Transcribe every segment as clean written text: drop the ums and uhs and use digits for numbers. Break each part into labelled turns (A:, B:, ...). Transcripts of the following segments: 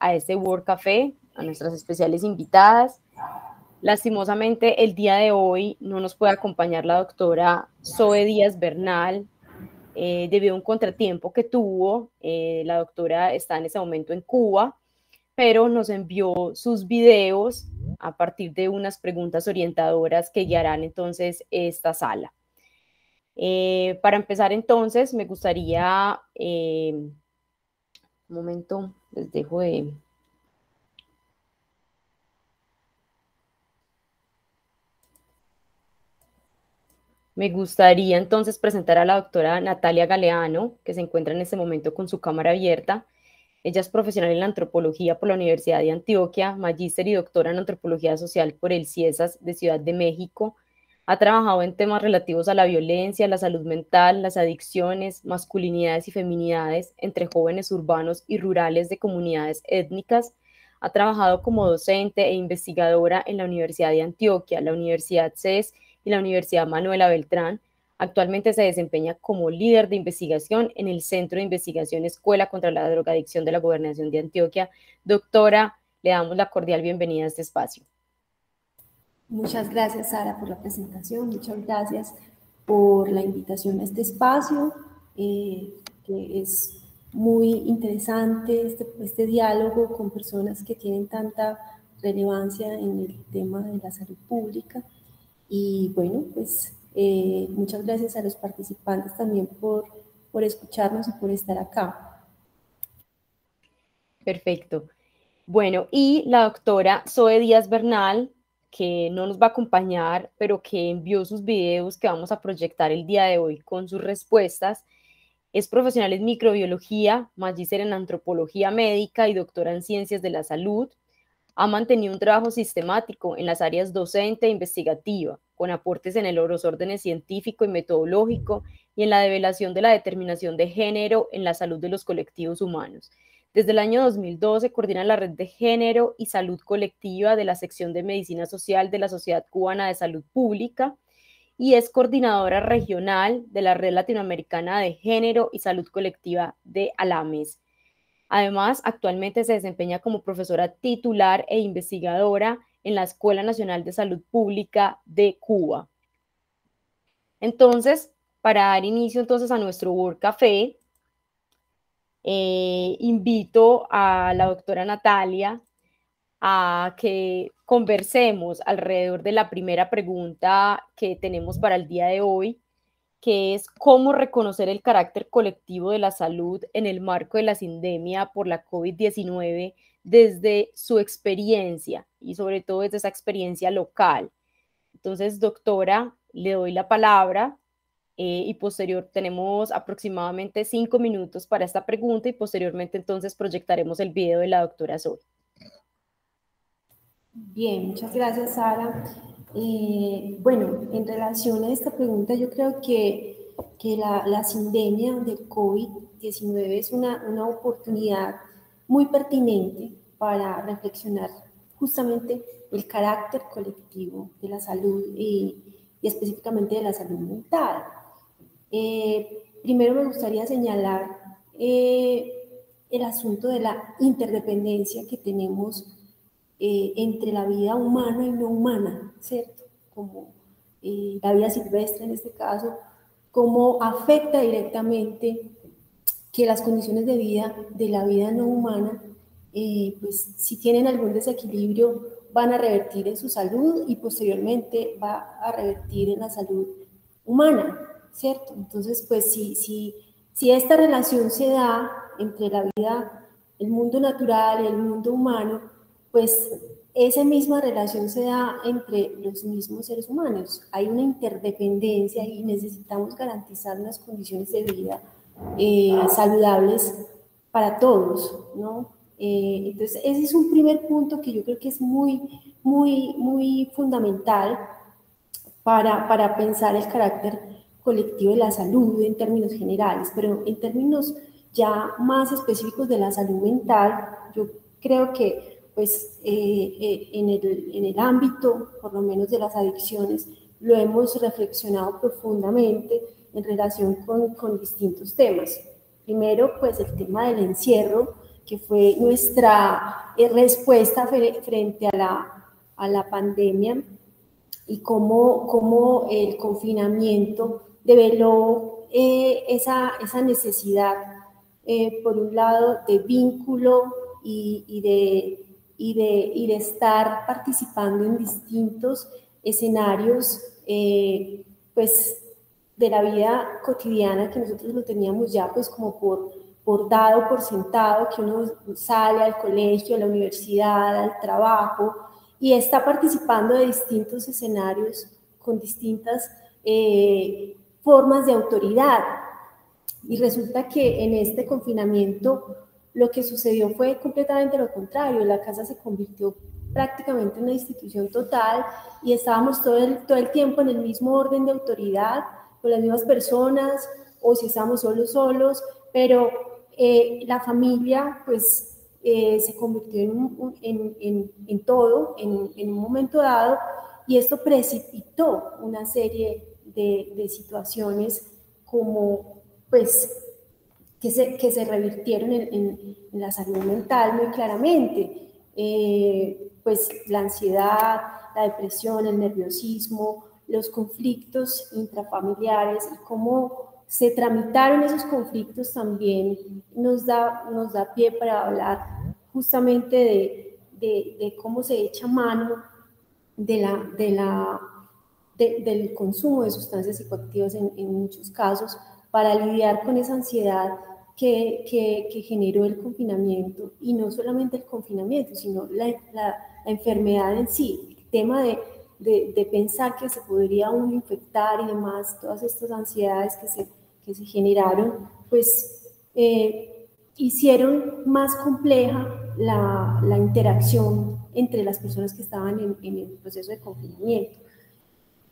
A: a este World Café, a nuestras especiales invitadas. Lastimosamente, el día de hoy no nos puede acompañar la doctora Zoe Díaz Bernal, debido a un contratiempo que tuvo. La doctora está en ese momento en Cuba, pero nos envió sus videos a partir de unas preguntas orientadoras que guiarán entonces esta sala. Para empezar entonces, me gustaría, un momento, les dejo de... Me gustaría entonces presentar a la doctora Natalia Galeano, que se encuentra en este momento con su cámara abierta. Ella es profesional en la antropología por la Universidad de Antioquia, magíster y doctora en antropología social por el CIESAS de Ciudad de México. Ha trabajado en temas relativos a la violencia, la salud mental, las adicciones, masculinidades y feminidades entre jóvenes urbanos y rurales de comunidades étnicas. Ha trabajado como docente e investigadora en la Universidad de Antioquia, la Universidad CES y la Universidad Manuela Beltrán. Actualmente se desempeña como líder de investigación en el Centro de Investigación Escuela contra la Drogadicción de la Gobernación de Antioquia. Doctora, le damos la cordial bienvenida a este espacio.
B: Muchas gracias, Sara, por la presentación. Muchas gracias por la invitación a este espacio, que es muy interesante este diálogo con personas que tienen tanta relevancia en el tema de la salud pública. Y bueno, pues muchas gracias a los participantes también por escucharnos y por estar acá.
A: Perfecto. Bueno, y la doctora Zoe Díaz Bernal, que no nos va a acompañar, pero que envió sus videos que vamos a proyectar el día de hoy con sus respuestas. Es profesional en microbiología, magíster en antropología médica y doctora en ciencias de la salud. Ha mantenido un trabajo sistemático en las áreas docente e investigativa, con aportes en el orden científico y metodológico y en la develación de la determinación de género en la salud de los colectivos humanos. Desde el año 2012 coordina la Red de Género y Salud Colectiva de la sección de Medicina Social de la Sociedad Cubana de Salud Pública y es coordinadora regional de la Red Latinoamericana de Género y Salud Colectiva de ALAMES. Además, actualmente se desempeña como profesora titular e investigadora en la Escuela Nacional de Salud Pública de Cuba. Entonces, para dar inicio entonces a nuestro World Café, invito a la doctora Natalia a que conversemos alrededor de la primera pregunta que tenemos para el día de hoy, que es cómo reconocer el carácter colectivo de la salud en el marco de la sindemia por la COVID-19 desde su experiencia y sobre todo desde esa experiencia local. Entonces, doctora, le doy la palabra y posterior tenemos aproximadamente 5 minutos para esta pregunta y posteriormente entonces proyectaremos el video de la doctora Zoe.
B: Bien, muchas gracias, Sara. Bueno, en relación a esta pregunta, yo creo que la sindemia del COVID-19 es una oportunidad muy pertinente para reflexionar justamente el carácter colectivo de la salud y específicamente de la salud mental. Primero me gustaría señalar el asunto de la interdependencia que tenemos entre la vida humana y no humana, ¿cierto? Como la vida silvestre en este caso, cómo afecta directamente que las condiciones de vida de la vida no humana, pues si tienen algún desequilibrio, van a revertir en su salud y posteriormente va a revertir en la salud humana, ¿cierto? Entonces, pues si esta relación se da entre la vida, el mundo natural y el mundo humano, pues esa misma relación se da entre los mismos seres humanos. Hay una interdependencia y necesitamos garantizar unas condiciones de vida saludables para todos, ¿no? Entonces, ese es un primer punto que yo creo que es muy fundamental para pensar el carácter colectivo de la salud en términos generales, pero en términos ya más específicos de la salud mental, yo creo que pues en el ámbito, por lo menos de las adicciones, lo hemos reflexionado profundamente en relación con distintos temas. Primero, pues el tema del encierro que fue nuestra respuesta frente a la pandemia, y cómo el confinamiento develó esa necesidad, por un lado, de vínculo y de estar participando en distintos escenarios, pues, de la vida cotidiana, que nosotros lo teníamos ya pues como por dado, por sentado, que uno sale al colegio, a la universidad, al trabajo, y está participando de distintos escenarios con distintas formas de autoridad. Y resulta que en este confinamiento lo que sucedió fue completamente lo contrario. La casa se convirtió prácticamente en una institución total, y estábamos todo el tiempo en el mismo orden de autoridad, con las mismas personas, o si estábamos solos, pero la familia pues se convirtió en todo, en un momento dado, y esto precipitó una serie de situaciones como pues que se revirtieron en la salud mental muy claramente. Pues la ansiedad, la depresión, el nerviosismo, los conflictos intrafamiliares, y cómo se tramitaron esos conflictos también nos da pie para hablar justamente de cómo se echa mano del consumo de sustancias psicoactivas en muchos casos, para lidiar con esa ansiedad que generó el confinamiento, y no solamente el confinamiento, sino la enfermedad en sí, el tema de pensar que se podría uno infectar y demás, todas estas ansiedades que se generaron, pues hicieron más compleja la interacción entre las personas que estaban en el proceso de confinamiento.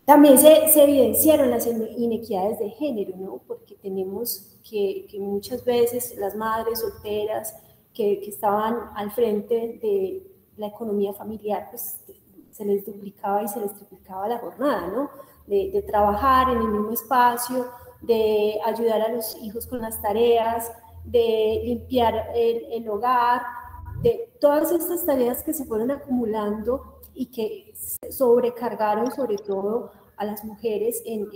B: También se evidenciaron las inequidades de género, ¿no? Porque tenemos que muchas veces las madres solteras que estaban al frente de la economía familiar, pues se les duplicaba y se les triplicaba la jornada, ¿no? De trabajar en el mismo espacio, de ayudar a los hijos con las tareas, de limpiar el hogar, de todas estas tareas que se fueron acumulando y que sobrecargaron sobre todo a las mujeres en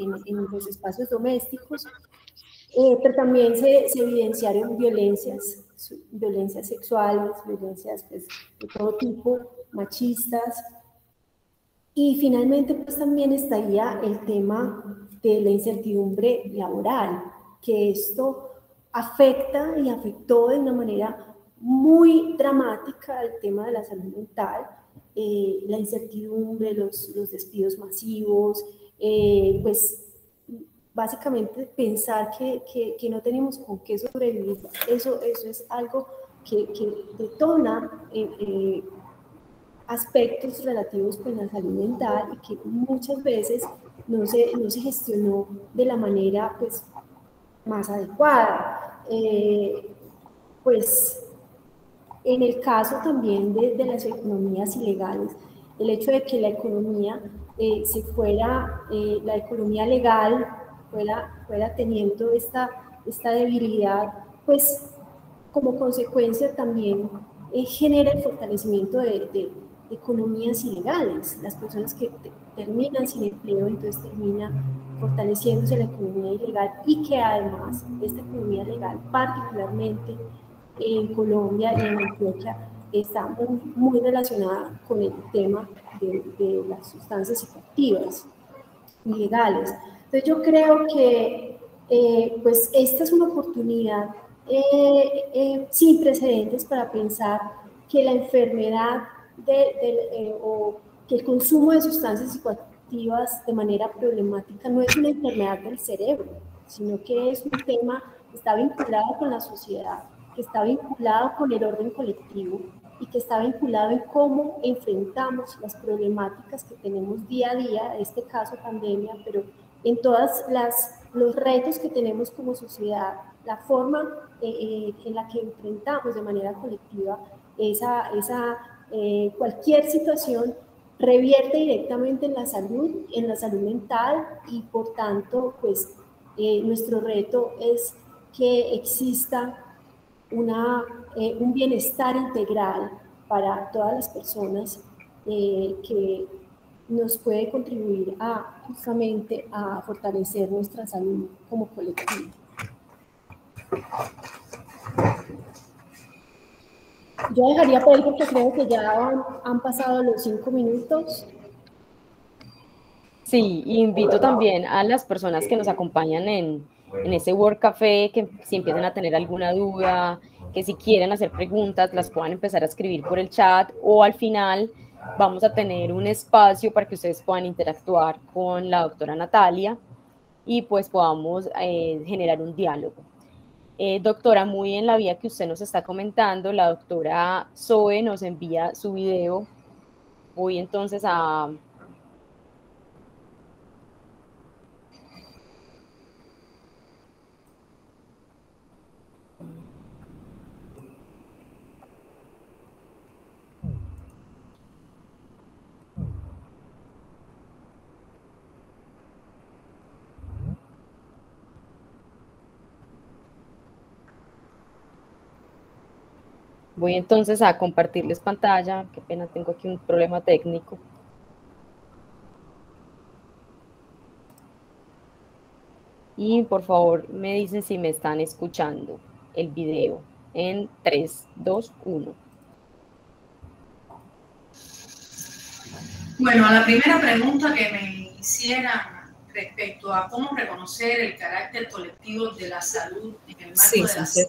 B: los espacios domésticos, pero también se evidenciaron violencias sexuales, violencias pues, de todo tipo, machistas, y finalmente pues también estaría el tema de la incertidumbre laboral, que esto afecta y afectó de una manera muy dramática el tema de la salud mental, la incertidumbre, los despidos masivos, pues básicamente pensar que no tenemos con qué sobrevivir, eso es algo que detona aspectos relativos con la salud mental, y que muchas veces no se gestionó de la manera pues, más adecuada. Pues en el caso también de las economías ilegales, el hecho de que la economía la economía legal fuera teniendo esta debilidad, pues como consecuencia también genera el fortalecimiento de economías ilegales. Las personas que terminan sin empleo, entonces termina fortaleciéndose la economía ilegal, y que además esta economía legal, particularmente en Colombia y en Antioquia, está muy relacionada con el tema de las sustancias psicoactivas ilegales. Entonces yo creo que pues esta es una oportunidad sin precedentes para pensar que la enfermedad o que el consumo de sustancias psicoactivas de manera problemática no es una enfermedad del cerebro, sino que es un tema que está vinculado con la sociedad, que está vinculado con el orden colectivo, y que está vinculado en cómo enfrentamos las problemáticas que tenemos día a día, en este caso pandemia, pero en todas los retos que tenemos como sociedad, la forma en la que enfrentamos de manera colectiva cualquier situación revierte directamente en la salud mental, y por tanto, pues nuestro reto es que exista un bienestar integral para todas las personas que nos puede contribuir justamente a fortalecer nuestra salud como colectivo. Yo dejaría por ahí porque creo que ya han pasado los 5 minutos.
A: Sí, invito también a las personas que nos acompañan en ese World Café, que si empiezan a tener alguna duda, que si quieren hacer preguntas, las puedan empezar a escribir por el chat, o al final vamos a tener un espacio para que ustedes puedan interactuar con la doctora Natalia y pues podamos generar un diálogo. Doctora, muy en la vía que usted nos está comentando, la doctora Zoe nos envía su video. Voy entonces a... Voy entonces a compartirles pantalla. Qué pena, tengo aquí un problema técnico. Y por favor me dicen si me están escuchando el video en 3, 2, 1.
C: Bueno, a la primera pregunta que me hicieran respecto a cómo reconocer el carácter colectivo de la salud en el marco de la salud,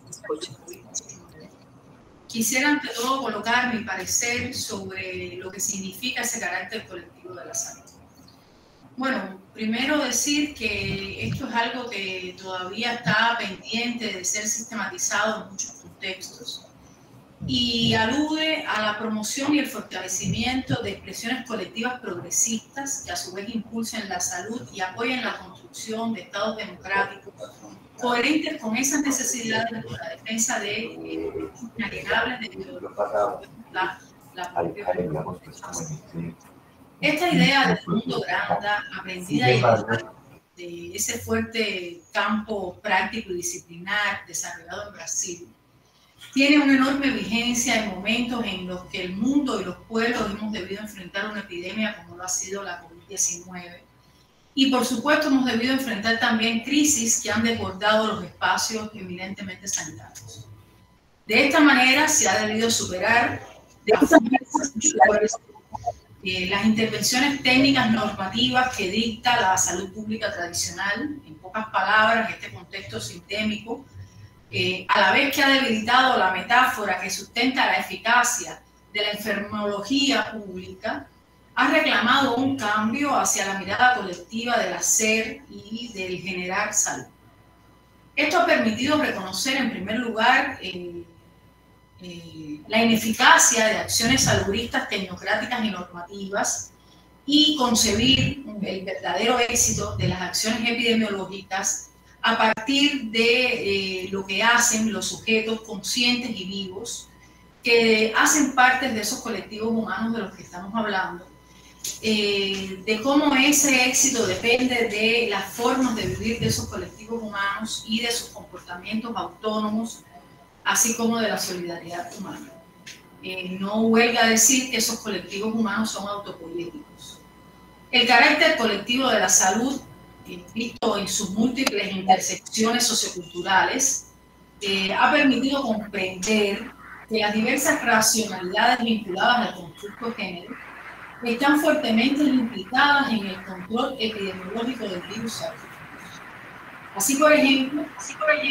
C: quisiera ante todo colocar mi parecer sobre lo que significa ese carácter colectivo de la salud. Bueno, primero decir que esto es algo que todavía está pendiente de ser sistematizado en muchos contextos y alude a la promoción y el fortalecimiento de expresiones colectivas progresistas que a su vez impulsen la salud y apoyen la construcción de estados democráticos coherentes con esas necesidades por la defensa de inalienables de la propia vida. Esta idea del mundo grande, aprendida y de ese fuerte campo práctico y disciplinar desarrollado en Brasil, tiene una enorme vigencia en momentos en los que el mundo y los pueblos hemos debido enfrentar una epidemia como lo ha sido la COVID-19. Y por supuesto hemos debido enfrentar también crisis que han desbordado los espacios eminentemente sanitarios. De esta manera se ha debido superar las intervenciones técnicas normativas que dicta la salud pública tradicional, en pocas palabras, este contexto sistémico, a la vez que ha debilitado la metáfora que sustenta la eficacia de la enfermología pública, ha reclamado un cambio hacia la mirada colectiva del hacer y del generar salud. Esto ha permitido reconocer en primer lugar la ineficacia de acciones salubristas tecnocráticas y normativas y concebir el verdadero éxito de las acciones epidemiológicas a partir de lo que hacen los sujetos conscientes y vivos que hacen parte de esos colectivos humanos de los que estamos hablando, de cómo ese éxito depende de las formas de vivir de esos colectivos humanos y de sus comportamientos autónomos, así como de la solidaridad humana. No huelga decir que esos colectivos humanos son autopolíticos. El carácter colectivo de la salud, visto en sus múltiples intersecciones socioculturales, ha permitido comprender que las diversas racionalidades vinculadas al constructo de género están fuertemente implicadas en el control epidemiológico del virus SARS-CoV-2. Así, por ejemplo,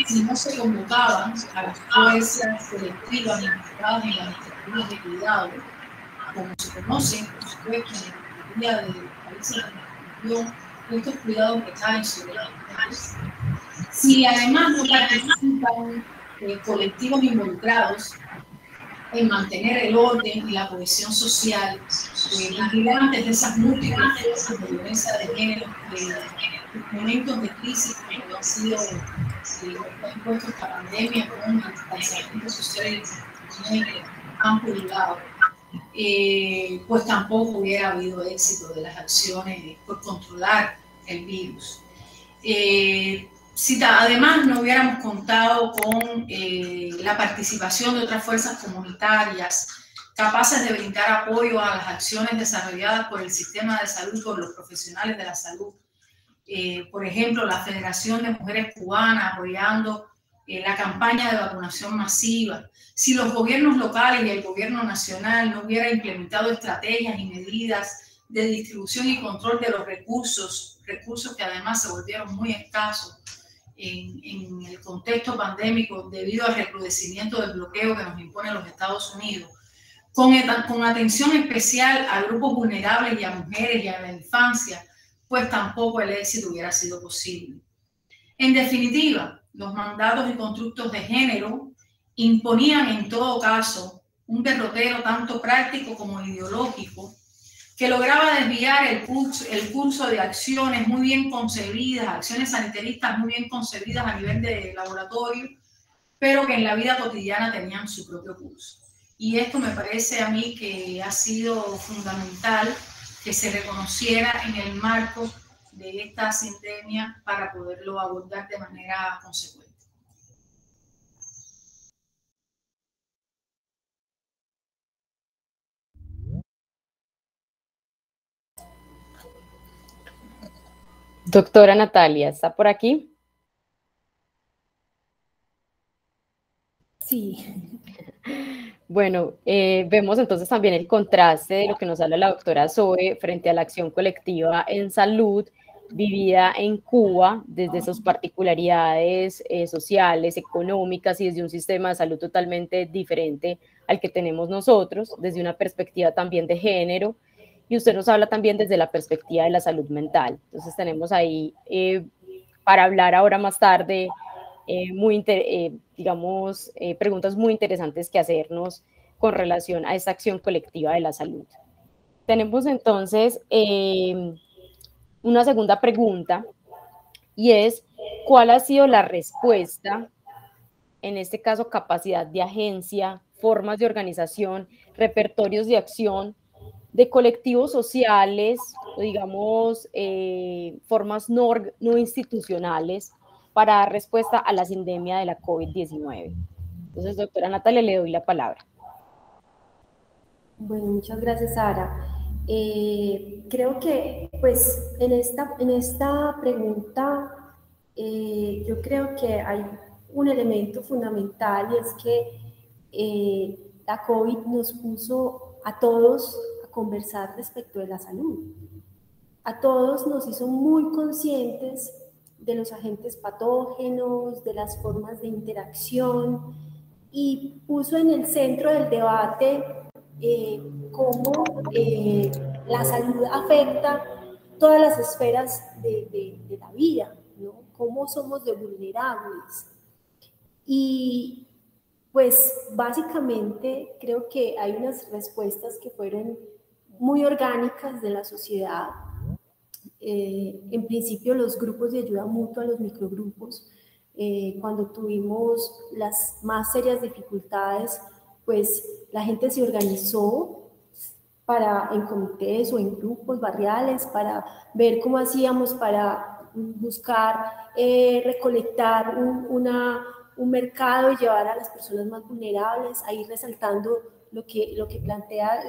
C: si no se convocaban a las fuerzas selectivas implicadas en las estructuras de cuidado, como se conocen, por supuesto, en la mayoría de los países de la región, estos cuidados recaen sobre las mujeres. Si además no participan colectivos involucrados en mantener el orden y la cohesión social, vigilantes de esas múltiples formas de violencia de género, de momentos de crisis como han sido impuestos esta pandemia con el distanciamiento social y han pululado, pues tampoco hubiera habido éxito de las acciones por controlar el virus. si además no hubiéramos contado con la participación de otras fuerzas comunitarias capaces de brindar apoyo a las acciones desarrolladas por el sistema de salud, por los profesionales de la salud, por ejemplo, la Federación de Mujeres Cubanas apoyando la campaña de vacunación masiva, si los gobiernos locales y el gobierno nacional no hubiera implementado estrategias y medidas de distribución y control de los recursos que además se volvieron muy escasos en el contexto pandémico debido al recrudecimiento del bloqueo que nos impone los Estados Unidos, con atención especial a grupos vulnerables y a mujeres y a la infancia, pues tampoco el éxito hubiera sido posible. En definitiva, los mandatos y constructos de género imponían en todo caso un derrotero tanto práctico como ideológico que lograba desviar el curso de acciones muy bien concebidas, acciones sanitaristas muy bien concebidas a nivel de laboratorio, pero que en la vida cotidiana tenían su propio curso. Y esto me parece a mí que ha sido fundamental que se reconociera en el marco de esta sindemia para poderlo abordar de manera consecuente.
A: Doctora Natalia, ¿está por aquí?
B: Sí.
A: Bueno, vemos entonces también el contraste de lo que nos habla la doctora Zoe frente a la acción colectiva en salud vivida en Cuba desde sus particularidades sociales, económicas y desde un sistema de salud totalmente diferente al que tenemos nosotros, desde una perspectiva también de género, y usted nos habla también desde la perspectiva de la salud mental. Entonces tenemos ahí para hablar ahora más tarde preguntas muy interesantes que hacernos con relación a esta acción colectiva de la salud. Tenemos entonces una segunda pregunta y es, ¿cuál ha sido la respuesta, en este caso capacidad de agencia, formas de organización, repertorios de acción, de colectivos sociales, digamos, formas no institucionales para dar respuesta a la sindemia de la COVID-19? Entonces, doctora Natalia, le doy la palabra.
B: Bueno, muchas gracias, Sara. Creo que, pues, en esta pregunta, yo creo que hay un elemento fundamental y es que la COVID nos puso a todos a conversar respecto de la salud. A todos nos hizo muy conscientes de los agentes patógenos, de las formas de interacción y puso en el centro del debate cómo la salud afecta todas las esferas de la vida, ¿no? Cómo somos de vulnerables. Y pues básicamente creo que hay unas respuestas que fueron muy orgánicas de la sociedad. En principio los grupos de ayuda mutua, los microgrupos, cuando tuvimos las más serias dificultades, pues la gente se organizó en comités o en grupos barriales para ver cómo hacíamos para buscar recolectar un mercado y llevar a las personas más vulnerables, ahí resaltando lo que plantea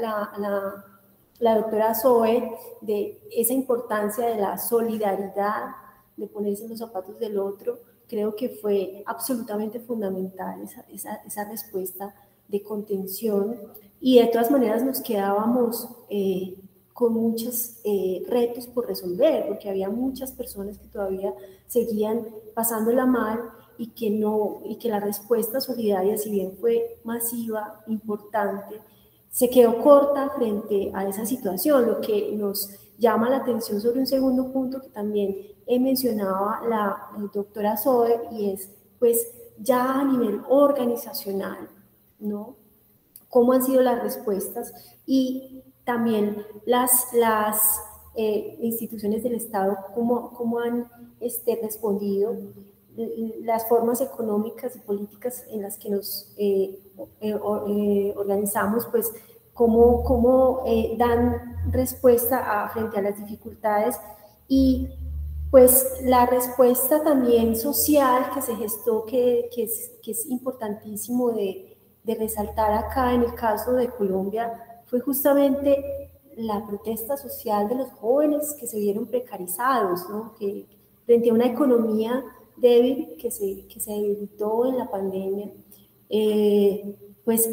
B: la doctora Zoe, de esa importancia de la solidaridad, de ponerse en los zapatos del otro. Creo que fue absolutamente fundamental esa respuesta de contención, y de todas maneras nos quedábamos con muchos retos por resolver, porque había muchas personas que todavía seguían pasándola mal y que la respuesta solidaria, si bien fue masiva, importante, se quedó corta frente a esa situación, lo que nos llama la atención sobre un segundo punto que también mencionaba la doctora Zoe, y es pues ya a nivel organizacional, ¿no? Cómo han sido las respuestas y también las instituciones del Estado, cómo han respondido, las formas económicas y políticas en las que nos organizamos, pues cómo dan respuesta frente a las dificultades. Y pues la respuesta también social que se gestó, que es importantísimo de resaltar acá en el caso de Colombia, fue justamente la protesta social de los jóvenes que se vieron precarizados, ¿no? Que frente a una economía débil que se debilitó en la pandemia, pues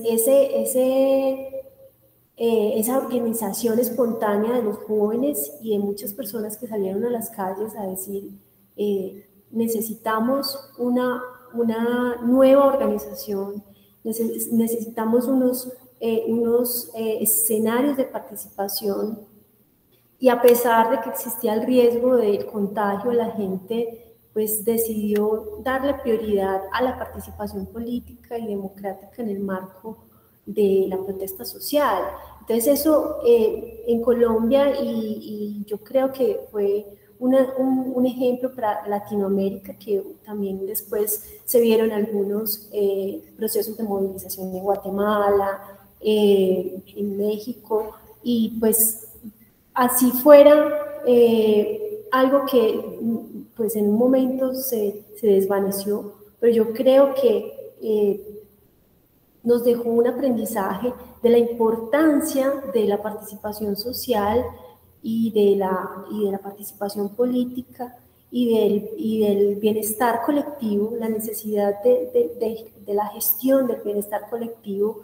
B: esa organización espontánea de los jóvenes y de muchas personas que salieron a las calles a decir, necesitamos una nueva organización, necesitamos unos escenarios de participación, y a pesar de que existía el riesgo del contagio, la gente pues decidió darle prioridad a la participación política y democrática en el marco de la protesta social. Entonces eso en Colombia, y yo creo que fue un ejemplo para Latinoamérica, que también después se vieron algunos procesos de movilización en Guatemala, en México, y pues así fuera algo que pues en un momento se desvaneció, pero yo creo que nos dejó un aprendizaje de la importancia de la participación social y de la participación política y del bienestar colectivo, la necesidad de la gestión del bienestar colectivo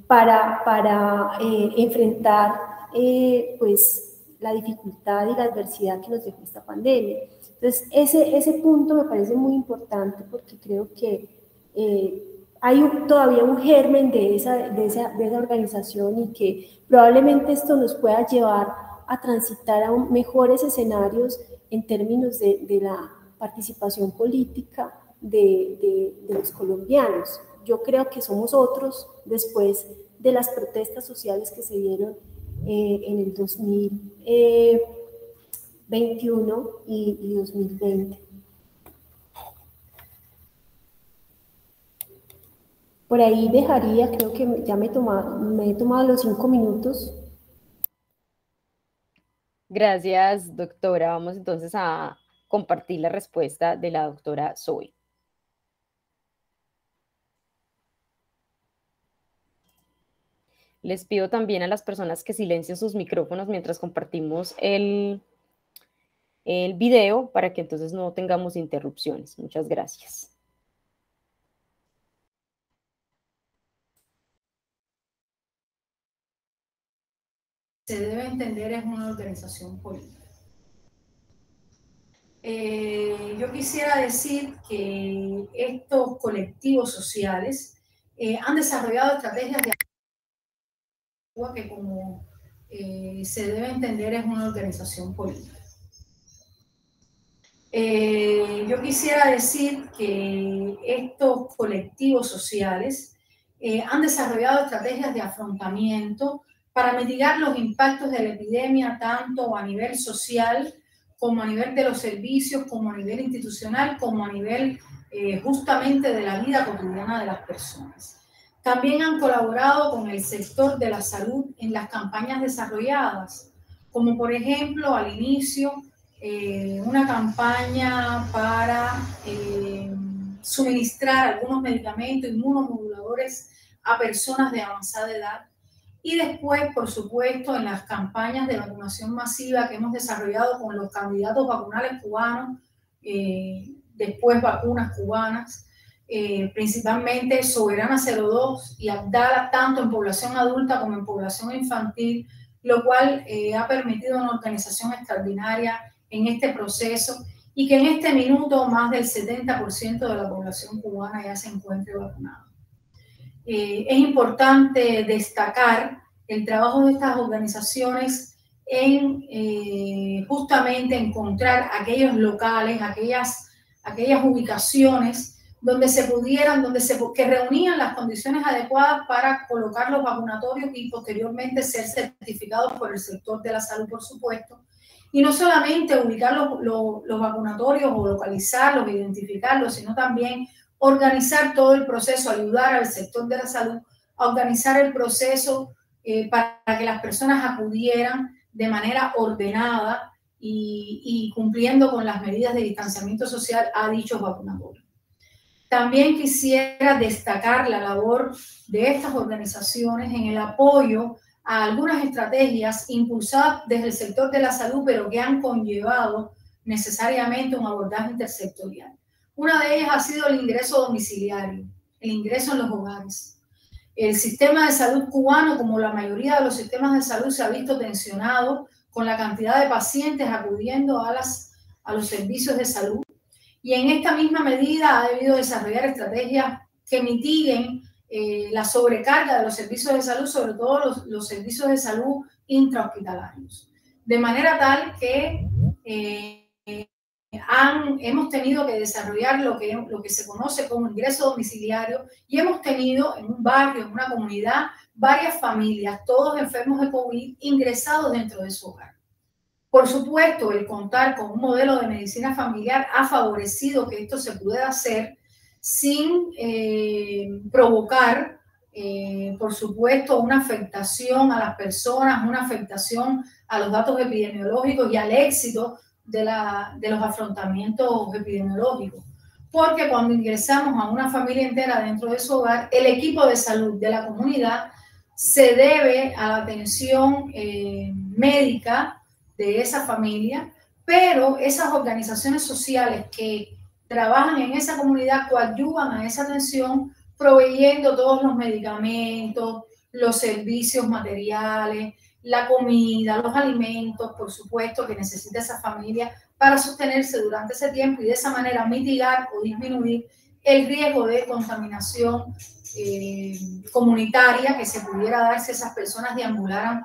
B: para enfrentar pues la dificultad y la adversidad que nos dejó esta pandemia. Entonces, ese punto me parece muy importante, porque creo que hay todavía un germen de esa organización, y que probablemente esto nos pueda llevar a transitar a mejores escenarios en términos de la participación política de los colombianos. Yo creo que somos otros después de las protestas sociales que se dieron en el 2021 y 2020. Por ahí dejaría, creo que ya me he tomado los 5 minutos.
A: Gracias, doctora. Vamos entonces a compartir la respuesta de la doctora Zoe. Les pido también a las personas que silencien sus micrófonos mientras compartimos el video, para que entonces no tengamos interrupciones. Muchas gracias.
C: Se debe entender es una organización política. Yo quisiera decir que estos colectivos sociales han desarrollado estrategias de que, como se debe entender, es una organización política. Yo quisiera decir que estos colectivos sociales han desarrollado estrategias de afrontamiento para mitigar los impactos de la epidemia, tanto a nivel social como a nivel de los servicios, como a nivel institucional, como a nivel justamente de la vida cotidiana de las personas. También han colaborado con el sector de la salud en las campañas desarrolladas, como por ejemplo al inicio una campaña para suministrar algunos medicamentos inmunomoduladores a personas de avanzada edad. Y después, por supuesto, en las campañas de vacunación masiva que hemos desarrollado con los candidatos vacunales cubanos, después vacunas cubanas, principalmente Soberana 02 y Abdala, tanto en población adulta como en población infantil, lo cual ha permitido una organización extraordinaria en este proceso, y que en este minuto más del 70% de la población cubana ya se encuentre vacunada. Es importante destacar el trabajo de estas organizaciones en justamente encontrar aquellos locales, aquellas ubicaciones donde que reunían las condiciones adecuadas para colocar los vacunatorios y posteriormente ser certificados por el sector de la salud, por supuesto. Y no solamente ubicar los vacunatorios o localizarlos, identificarlos, sino también organizar todo el proceso, ayudar al sector de la salud a organizar el proceso para que las personas acudieran de manera ordenada y cumpliendo con las medidas de distanciamiento social a dichos vacunadores. También quisiera destacar la labor de estas organizaciones en el apoyo a algunas estrategias impulsadas desde el sector de la salud, pero que han conllevado necesariamente un abordaje intersectorial. Una de ellas ha sido el ingreso domiciliario, el ingreso en los hogares. El sistema de salud cubano, como la mayoría de los sistemas de salud, se ha visto tensionado con la cantidad de pacientes acudiendo a los servicios de salud. Y en esta misma medida ha debido desarrollar estrategias que mitiguen la sobrecarga de los servicios de salud, sobre todo los servicios de salud intrahospitalarios. De manera tal que hemos tenido que desarrollar lo que se conoce como ingreso domiciliario y hemos tenido en un barrio, en una comunidad, varias familias, todos enfermos de COVID, ingresados dentro de su hogar. Por supuesto, el contar con un modelo de medicina familiar ha favorecido que esto se pueda hacer sin provocar, por supuesto, una afectación a las personas, una afectación a los datos epidemiológicos y al éxito de los afrontamientos epidemiológicos. Porque cuando ingresamos a una familia entera dentro de su hogar, el equipo de salud de la comunidad se debe a la atención médica de esa familia, pero esas organizaciones sociales que trabajan en esa comunidad coadyuvan a esa atención proveyendo todos los medicamentos, los servicios materiales, la comida, los alimentos, por supuesto, que necesita esa familia para sostenerse durante ese tiempo y de esa manera mitigar o disminuir el riesgo de contaminación comunitaria que se pudiera dar si esas personas deambularan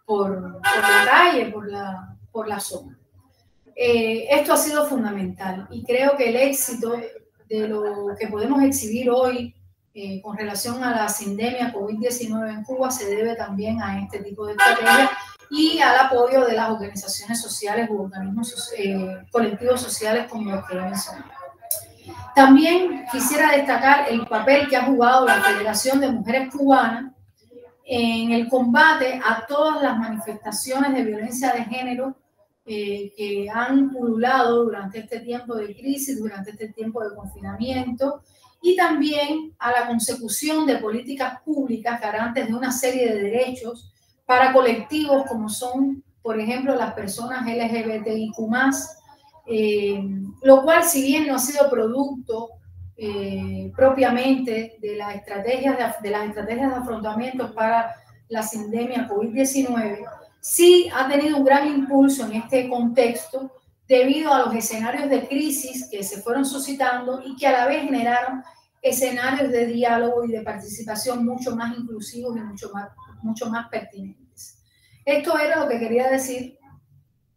C: por la calle, por la zona. Esto ha sido fundamental y creo que el éxito de lo que podemos exhibir hoy con relación a la sindemia COVID-19 en Cuba se debe también a este tipo de estrategias y al apoyo de las organizaciones sociales u organismos colectivos sociales como los que he mencionado. También quisiera destacar el papel que ha jugado la Federación de Mujeres Cubanas en el combate a todas las manifestaciones de violencia de género que han pululado durante este tiempo de crisis, durante este tiempo de confinamiento, y también a la consecución de políticas públicas garantes de una serie de derechos para colectivos como son, por ejemplo, las personas LGBTIQ+, lo cual, si bien no ha sido producto propiamente de las estrategias de afrontamiento para la sindemia COVID-19, sí ha tenido un gran impulso en este contexto debido a los escenarios de crisis que se fueron suscitando y que a la vez generaron escenarios de diálogo y de participación mucho más inclusivos y mucho más pertinentes. Esto era lo que quería decir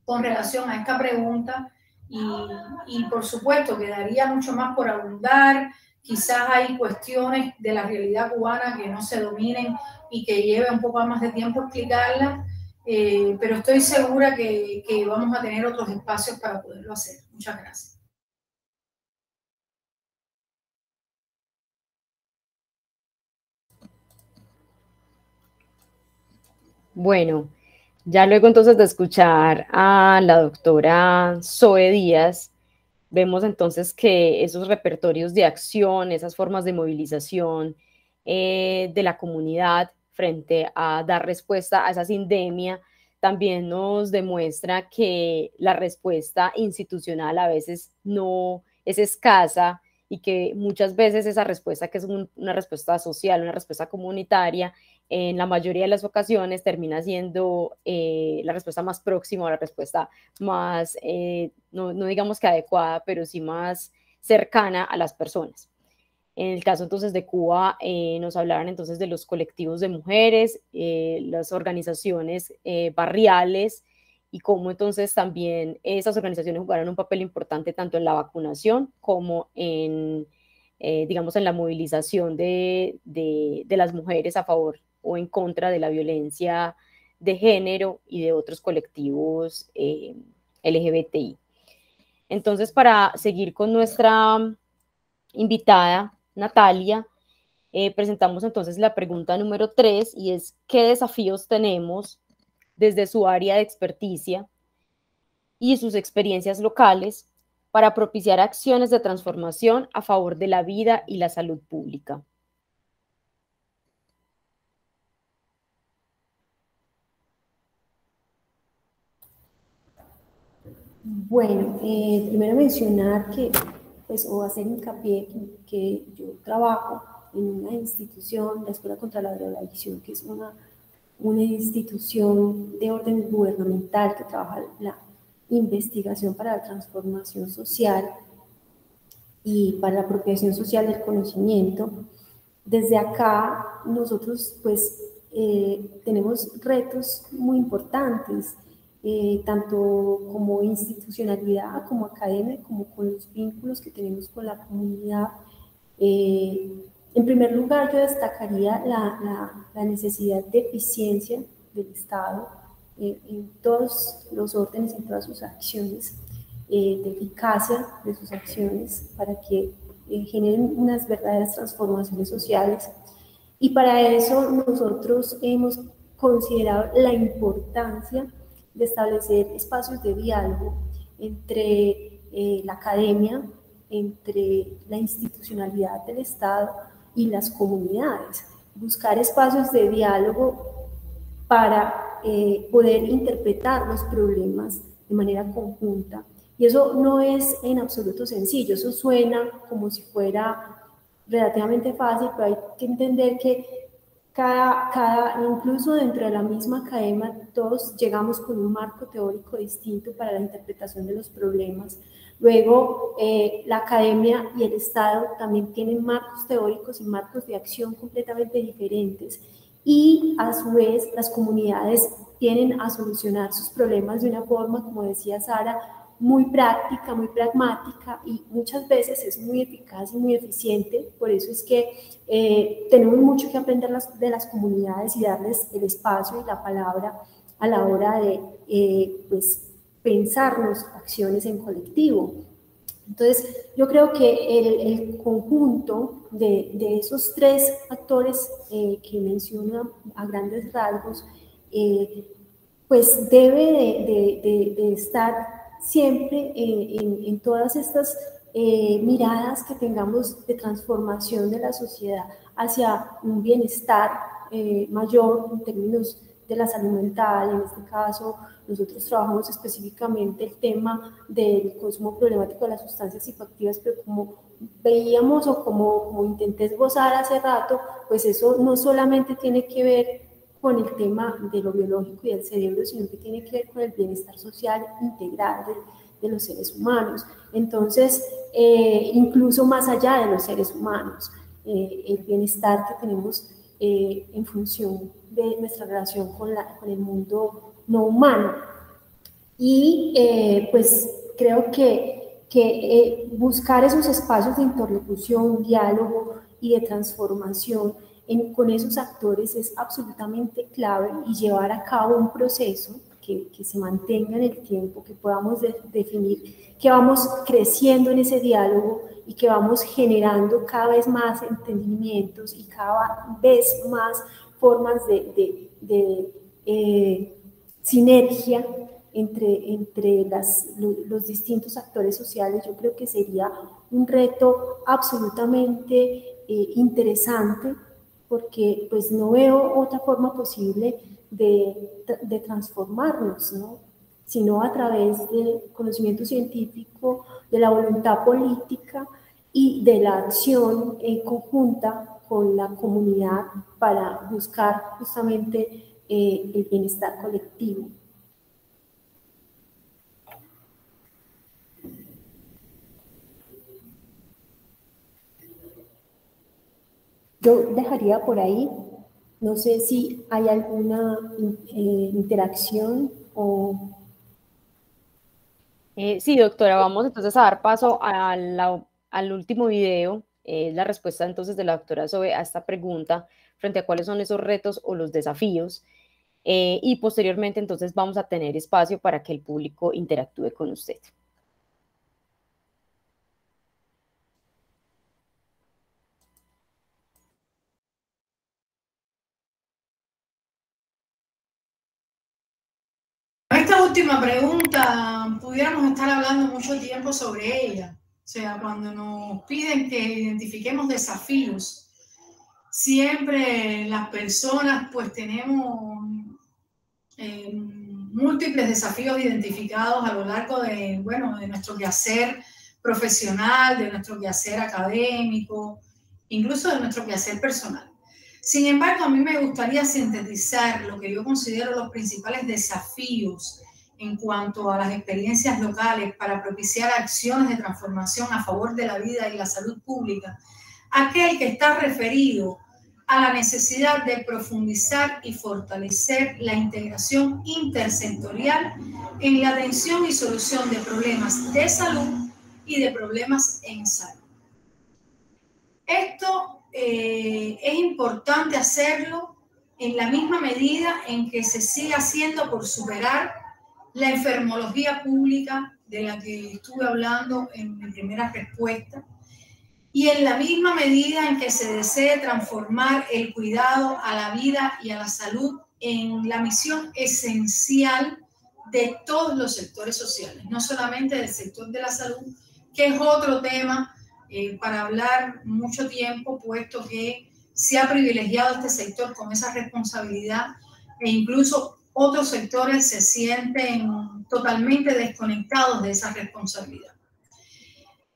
C: con relación a esta pregunta. Y por supuesto quedaría mucho más por abundar, quizás hay cuestiones de la realidad cubana que no se dominen y que lleve un poco más de tiempo explicarlas, pero estoy segura que vamos a tener otros espacios para poderlo hacer. Muchas gracias.
A: Bueno, ya luego entonces de escuchar a la doctora Zoe Díaz, vemos entonces que esos repertorios de acción, esas formas de movilización de la comunidad frente a dar respuesta a esa sindemia, también nos demuestra que la respuesta institucional a veces no es escasa y que muchas veces esa respuesta, que es una respuesta social, una respuesta comunitaria, en la mayoría de las ocasiones termina siendo la respuesta más próxima o la respuesta más, no digamos que adecuada, pero sí más cercana a las personas. En el caso entonces de Cuba, nos hablaban entonces de los colectivos de mujeres, las organizaciones barriales y cómo entonces también esas organizaciones jugaron un papel importante tanto en la vacunación como en, digamos, en la movilización de las mujeres a favor o en contra de la violencia de género y de otros colectivos LGBTI. Entonces, para seguir con nuestra invitada, Natalia, presentamos entonces la pregunta número 3 y es: ¿qué desafíos tenemos desde su área de experticia y sus experiencias locales para propiciar acciones de transformación a favor de la vida y la salud pública.
B: Bueno, primero mencionar que, pues, o hacer hincapié que yo trabajo en una institución, la Escuela contra la Drogadicción, que es una institución de orden gubernamental que trabaja la investigación para la transformación social y para la apropiación social del conocimiento. Desde acá nosotros pues tenemos retos muy importantes, tanto como institucionalidad, como academia, como con los vínculos que tenemos con la comunidad. En primer lugar, yo destacaría la necesidad de eficiencia del Estado en todos los órdenes, en todas sus acciones, de eficacia de sus acciones para que generen unas verdaderas transformaciones sociales. Y para eso nosotros hemos considerado la importancia de establecer espacios de diálogo entre la academia, entre la institucionalidad del Estado y las comunidades. Buscar espacios de diálogo para poder interpretar los problemas de manera conjunta. Y eso no es en absoluto sencillo, eso suena como si fuera relativamente fácil, pero hay que entender que incluso dentro de la misma academia, todos llegamos con un marco teórico distinto para la interpretación de los problemas. Luego, la academia y el Estado también tienen marcos teóricos y marcos de acción completamente diferentes. Y a su vez, las comunidades tienen a solucionar sus problemas de una forma, como decía Sara, muy práctica, muy pragmática y muchas veces es muy eficaz y muy eficiente. Por eso es que tenemos mucho que aprender de las comunidades y darles el espacio y la palabra a la hora de pues, pensarnos acciones en colectivo. Entonces, yo creo que el conjunto de esos tres actores que menciono a grandes rasgos, pues debe de estar siempre en todas estas miradas que tengamos de transformación de la sociedad hacia un bienestar mayor en términos de la salud mental. En este caso, nosotros trabajamos específicamente el tema del consumo problemático de las sustancias psicoactivas, pero como veíamos o como intenté esbozar hace rato, pues eso no solamente tiene que ver con el tema de lo biológico y del cerebro, sino que tiene que ver con el bienestar social integral de los seres humanos. Entonces, incluso más allá de los seres humanos, el bienestar que tenemos en función de nuestra relación con el mundo no humano. Y pues creo que buscar esos espacios de interlocución, diálogo y de transformación con esos actores es absolutamente clave, y llevar a cabo un proceso que se mantenga en el tiempo, que podamos definir que vamos creciendo en ese diálogo y que vamos generando cada vez más entendimientos y cada vez más formas de sinergia entre los distintos actores sociales. Yo creo que sería un reto absolutamente interesante, porque pues no veo otra forma posible de transformarnos, ¿no? Sino a través del conocimiento científico, de la voluntad política y de la acción conjunta con la comunidad para buscar justamente el bienestar colectivo. Yo dejaría por ahí, no sé si hay alguna interacción o...
A: Sí, doctora, vamos entonces a dar paso al último video, la respuesta entonces de la doctora Zoe a esta pregunta frente a cuáles son esos retos o los desafíos, y posteriormente entonces vamos a tener espacio para que el público interactúe con usted.
C: esta última pregunta pudiéramos estar hablando mucho tiempo sobre ella. O sea, cuando nos piden que identifiquemos desafíos, siempre las personas pues tenemos múltiples desafíos identificados a lo largo de, bueno, de nuestro quehacer profesional, de nuestro quehacer académico, incluso de nuestro quehacer personal. Sin embargo, a mí me gustaría sintetizar lo que yo considero los principales desafíos en cuanto a las experiencias locales para propiciar acciones de transformación a favor de la vida y la salud pública, aquel que está referido a la necesidad de profundizar y fortalecer la integración intersectorial en la atención y solución de problemas de salud y de problemas en salud. Esto es importante hacerlo en la misma medida en que se sigue haciendo por superar la enfermología pública de la que estuve hablando en mi primera respuesta, y en la misma medida en que se desee transformar el cuidado a la vida y a la salud en la misión esencial de todos los sectores sociales, no solamente del sector de la salud, que es otro tema para hablar mucho tiempo, puesto que se ha privilegiado este sector con esa responsabilidad e incluso otros sectores se sienten totalmente desconectados de esa responsabilidad.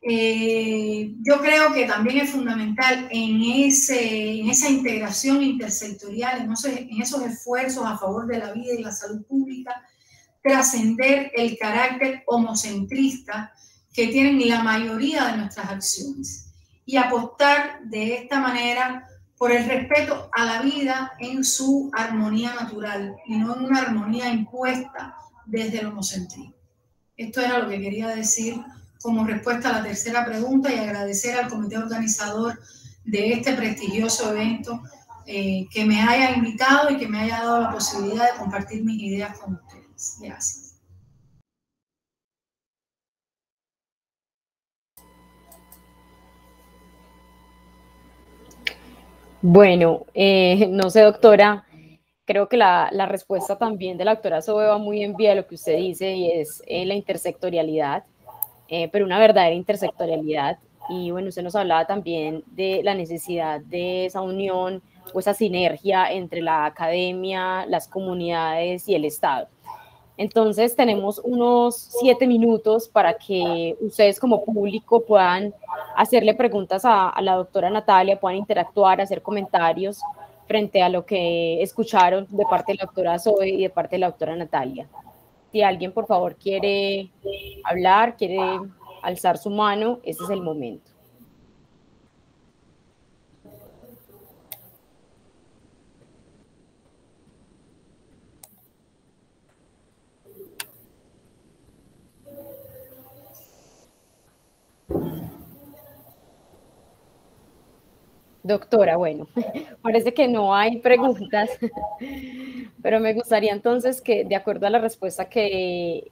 C: Yo creo que también es fundamental en esa integración intersectorial, en esos esfuerzos a favor de la vida y la salud pública, trascender el carácter homocentrista que tienen la mayoría de nuestras acciones y apostar de esta manera por el respeto a la vida en su armonía natural y no en una armonía impuesta desde el homocentrismo. Esto era lo que quería decir como respuesta a la tercera pregunta, y agradecer al comité organizador de este prestigioso evento que me haya invitado y que me haya dado la posibilidad de compartir mis ideas con ustedes. Gracias.
A: Bueno, no sé, doctora, creo que la respuesta también de la doctora Sobe va muy en vía de lo que usted dice, y es la intersectorialidad, pero una verdadera intersectorialidad. Y bueno, usted nos hablaba también de la necesidad de esa unión o esa sinergia entre la academia, las comunidades y el Estado. Entonces tenemos unos 7 minutos para que ustedes como público puedan hacerle preguntas a la doctora Natalia, puedan interactuar, hacer comentarios frente a lo que escucharon de parte de la doctora Zoe y de parte de la doctora Natalia. Si alguien, por favor, quiere hablar, quiere alzar su mano, ese es el momento. Doctora, bueno, parece que no hay preguntas, pero me gustaría entonces que, de acuerdo a la respuesta que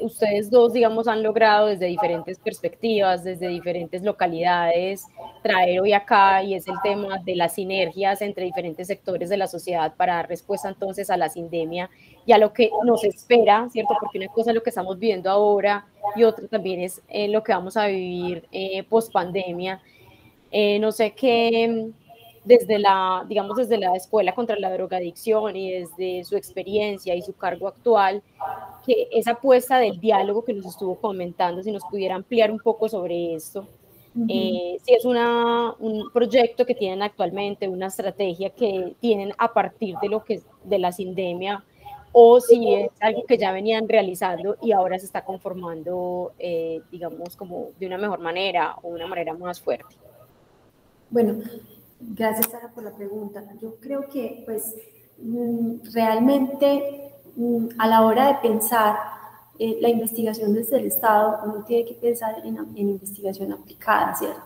A: ustedes dos, digamos, han logrado desde diferentes perspectivas, desde diferentes localidades, traer hoy acá, y es el tema de las sinergias entre diferentes sectores de la sociedad para dar respuesta entonces a la sindemia y a lo que nos espera, ¿cierto? Porque una cosa es lo que estamos viviendo ahora y otra también es lo que vamos a vivir post pandemia. No sé qué, digamos, desde la Escuela contra la Drogadicción y desde su experiencia y su cargo actual, que esa apuesta del diálogo que nos estuvo comentando, si nos pudiera ampliar un poco sobre esto, si es un proyecto que tienen actualmente, una estrategia que tienen a partir de la sindemia, o si es algo que ya venían realizando y ahora se está conformando, digamos, como de una mejor manera o una manera más fuerte.
B: Bueno, gracias, Sara, por la pregunta. Yo creo que, pues, realmente a la hora de pensar la investigación desde el Estado, uno tiene que pensar en investigación aplicada, ¿cierto?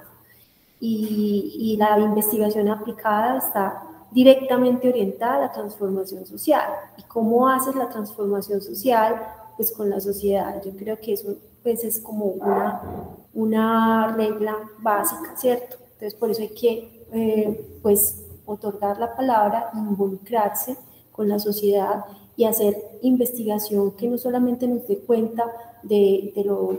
B: Y la investigación aplicada está directamente orientada a la transformación social. ¿Y cómo haces la transformación social? Pues con la sociedad. Yo creo que eso, pues, es como una regla básica, ¿cierto? Entonces, por eso hay que, pues, otorgar la palabra, involucrarse con la sociedad y hacer investigación que no solamente nos dé cuenta de lo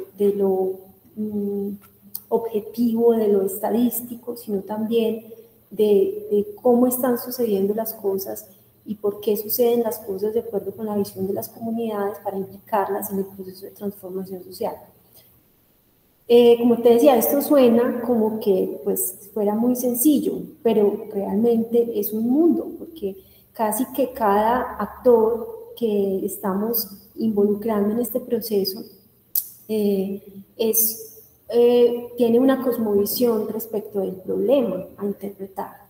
B: objetivo, de lo estadístico, sino también de cómo están sucediendo las cosas y por qué suceden las cosas de acuerdo con la visión de las comunidades para implicarlas en el proceso de transformación social. Como te decía, esto suena como que pues fuera muy sencillo, pero realmente es un mundo, porque casi que cada actor que estamos involucrando en este proceso tiene una cosmovisión respecto del problema a interpretar.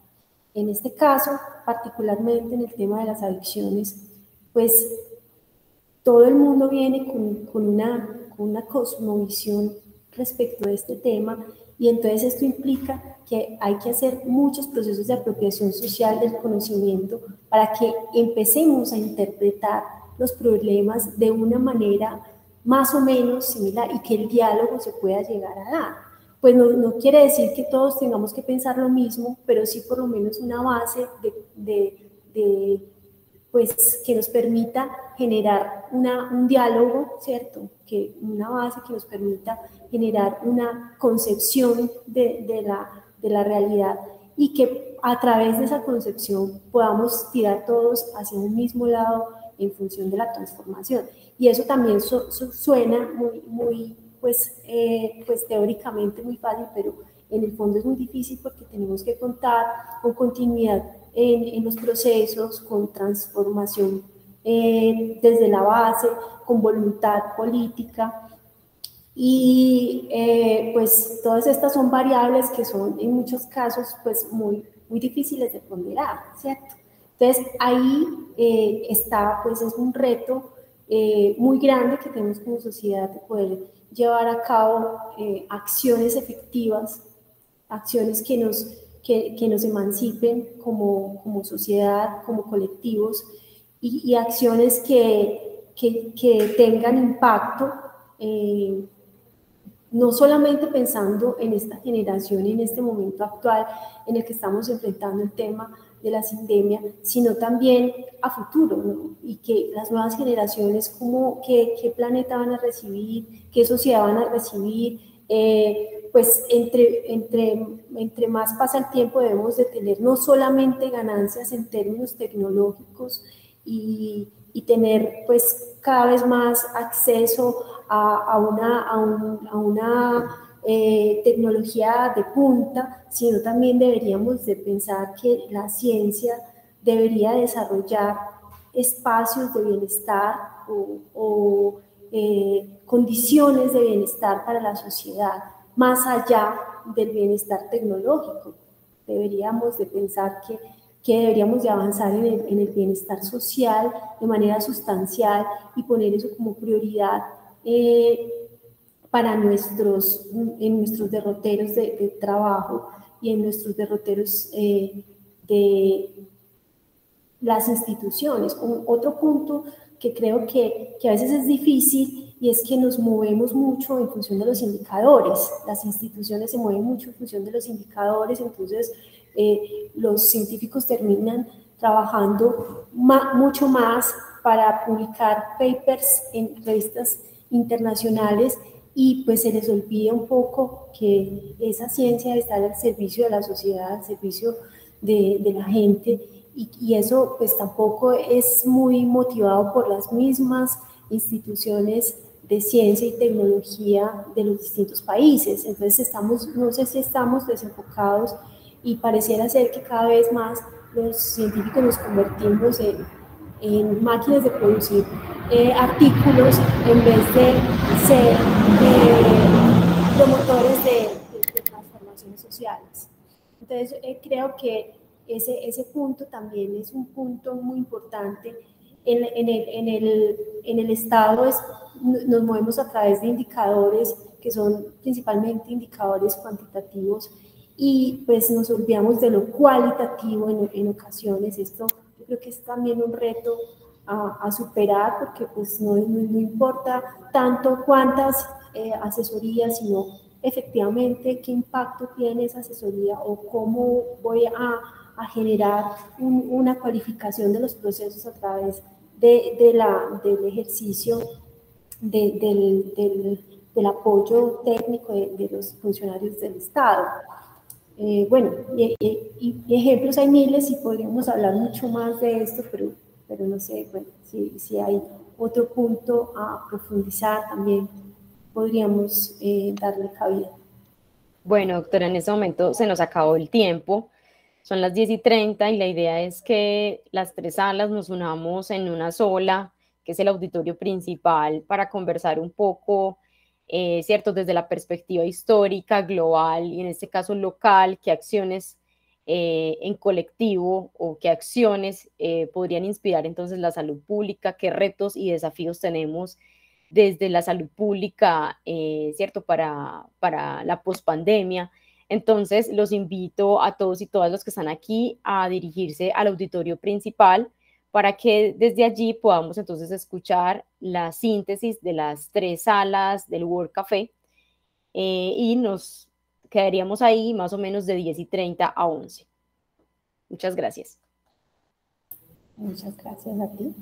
B: En este caso, particularmente en el tema de las adicciones, pues todo el mundo viene con una cosmovisión respecto de este tema, y entonces esto implica que hay que hacer muchos procesos de apropiación social del conocimiento para que empecemos a interpretar los problemas de una manera más o menos similar y que el diálogo se pueda llegar a dar. Pues no quiere decir que todos tengamos que pensar lo mismo, pero sí por lo menos una base pues que nos permita generar un diálogo, ¿cierto? Una base que nos permita generar una concepción de la realidad, y que a través de esa concepción podamos tirar todos hacia un mismo lado en función de la transformación. Y eso también suena muy pues teóricamente muy fácil, pero en el fondo es muy difícil, porque tenemos que contar con continuidad en los procesos, con transformación desde la base, con voluntad política, y pues todas estas son variables que son en muchos casos pues muy difíciles de ponderar, ¿cierto? Entonces ahí está, pues es un reto muy grande que tenemos como sociedad, de poder llevar a cabo acciones efectivas, acciones que nos emancipen como sociedad, como colectivos, y acciones que tengan impacto, no solamente pensando en esta generación y en este momento actual en el que estamos enfrentando el tema de la sindemia, sino también a futuro, ¿no? Y que las nuevas generaciones, qué planeta van a recibir, qué sociedad van a recibir, pues entre más pasa el tiempo debemos de tener no solamente ganancias en términos tecnológicos y tener pues cada vez más acceso a una tecnología de punta, sino también deberíamos de pensar que la ciencia debería desarrollar espacios de bienestar o condiciones de bienestar para la sociedad, más allá del bienestar tecnológico. Deberíamos de pensar que deberíamos de avanzar en el bienestar social de manera sustancial y poner eso como prioridad para en nuestros derroteros de trabajo y en nuestros derroteros de las instituciones. Otro punto que creo que a veces es difícil, y es que nos movemos mucho en función de los indicadores. Las instituciones se mueven mucho en función de los indicadores, entonces los científicos terminan trabajando mucho más para publicar papers en revistas internacionales, y pues se les olvida un poco que esa ciencia debe estar al servicio de la sociedad, al servicio de la gente, y eso pues tampoco es muy motivado por las mismas instituciones de ciencia y tecnología de los distintos países. Entonces no sé si estamos desenfocados, y pareciera ser que cada vez más los científicos nos convertimos en máquinas de producir artículos en vez de ser promotores de transformaciones sociales. Entonces creo que ese punto también es un punto muy importante. En el Estado nos movemos a través de indicadores que son principalmente indicadores cuantitativos, y pues nos olvidamos de lo cualitativo en ocasiones. Esto yo creo que es también un reto a superar, porque pues no importa tanto cuántas asesorías, sino efectivamente qué impacto tiene esa asesoría, o cómo voy a generar una cualificación de los procesos a través del ejercicio del apoyo técnico de los funcionarios del Estado. Bueno, y ejemplos hay miles y podríamos hablar mucho más de esto, pero no sé, bueno, si hay otro punto a profundizar también podríamos darle cabida.
A: Bueno, doctora, en este momento se nos acabó el tiempo. Son las 10:30 y la idea es que las tres salas nos unamos en una sola, que es el auditorio principal, para conversar un poco, ¿cierto? Desde la perspectiva histórica, global y en este caso local, qué acciones en colectivo o qué acciones podrían inspirar entonces la salud pública, qué retos y desafíos tenemos desde la salud pública, ¿cierto? Para la pospandemia. Entonces, los invito a todos y todas los que están aquí a dirigirse al auditorio principal para que desde allí podamos entonces escuchar la síntesis de las tres salas del World Café y nos quedaríamos ahí más o menos de 10:30 a 11. Muchas gracias.
B: Muchas gracias a ti.